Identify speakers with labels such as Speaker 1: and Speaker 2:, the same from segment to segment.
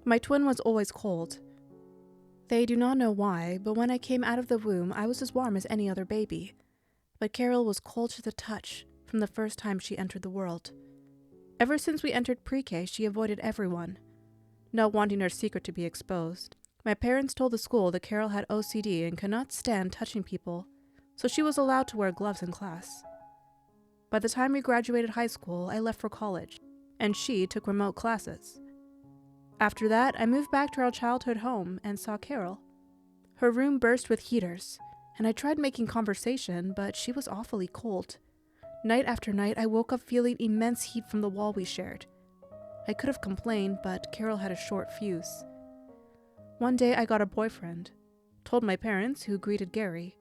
Speaker 1: My twin was always cold. They do not know why, but when I came out of the womb, I was as warm as any other baby. But Carol was cold to the touch from the first time she entered the world. Ever since we entered pre-K, she avoided everyone, not wanting her secret to be exposed. My parents told the school that Carol had OCD and could not stand touching people, so she was allowed to wear gloves in class. By the time we graduated high school, I left for college, and she took remote classes. After that, I moved back to our childhood home and saw Carol. Her room burst with heaters, and I tried making conversation, but she was awfully cold. Night after night, I woke up feeling immense heat from the wall we shared. I could have complained, but Carol had a short fuse. One day, I got a boyfriend. Told my parents, who greeted Gary.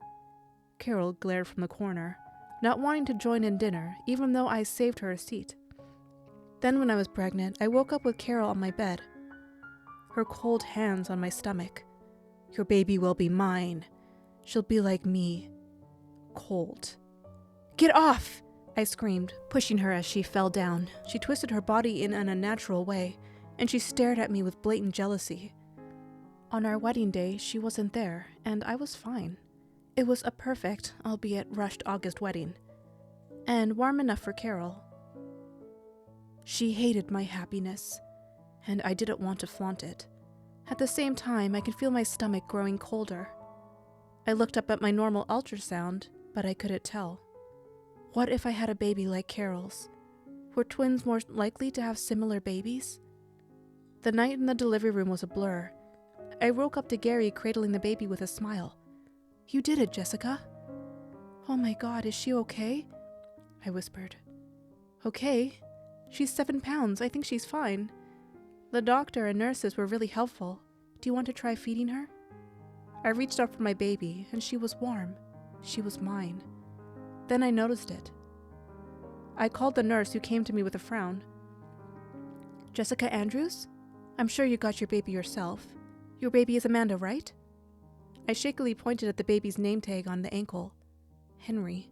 Speaker 1: Carol glared from the corner, not wanting to join in dinner, even though I saved her a seat. Then when I was pregnant, I woke up with Carol on my bed, her cold hands on my stomach. "Your baby will be mine. She'll be like me. Cold." "Get off!" I screamed, pushing her as she fell down. She twisted her body in an unnatural way, and she stared at me with blatant jealousy. On our wedding day, she wasn't there, and I was fine. It was a perfect, albeit rushed August wedding, and warm enough for Carol. She hated my happiness, and I didn't want to flaunt it. At the same time, I could feel my stomach growing colder. I looked up at my normal ultrasound, but I couldn't tell. What if I had a baby like Carol's? Were twins more likely to have similar babies? The night in the delivery room was a blur. I woke up to Gary cradling the baby with a smile. "You did it, Jessica." "Oh my God, is she okay?" I whispered. "Okay. She's 7 pounds. I think she's fine. The doctor and nurses were really helpful. Do you want to try feeding her?" I reached up for my baby, and she was warm. She was mine. Then I noticed it. I called the nurse, who came to me with a frown. "Jessica Andrews? I'm sure you got your baby yourself. Your baby is Amanda, right?" I shakily pointed at the baby's name tag on the ankle. Henry.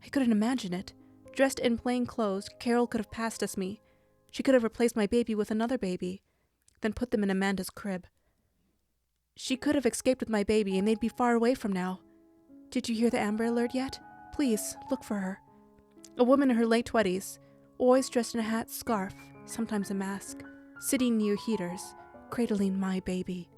Speaker 1: I couldn't imagine it. Dressed in plain clothes, Carol could have passed as me. She could have replaced my baby with another baby, then put them in Amanda's crib. She could have escaped with my baby, and they'd be far away from now. Did you hear the Amber Alert yet? Please, look for her. A woman in her late 20s, always dressed in a hat, scarf, sometimes a mask, sitting near heaters, cradling my baby.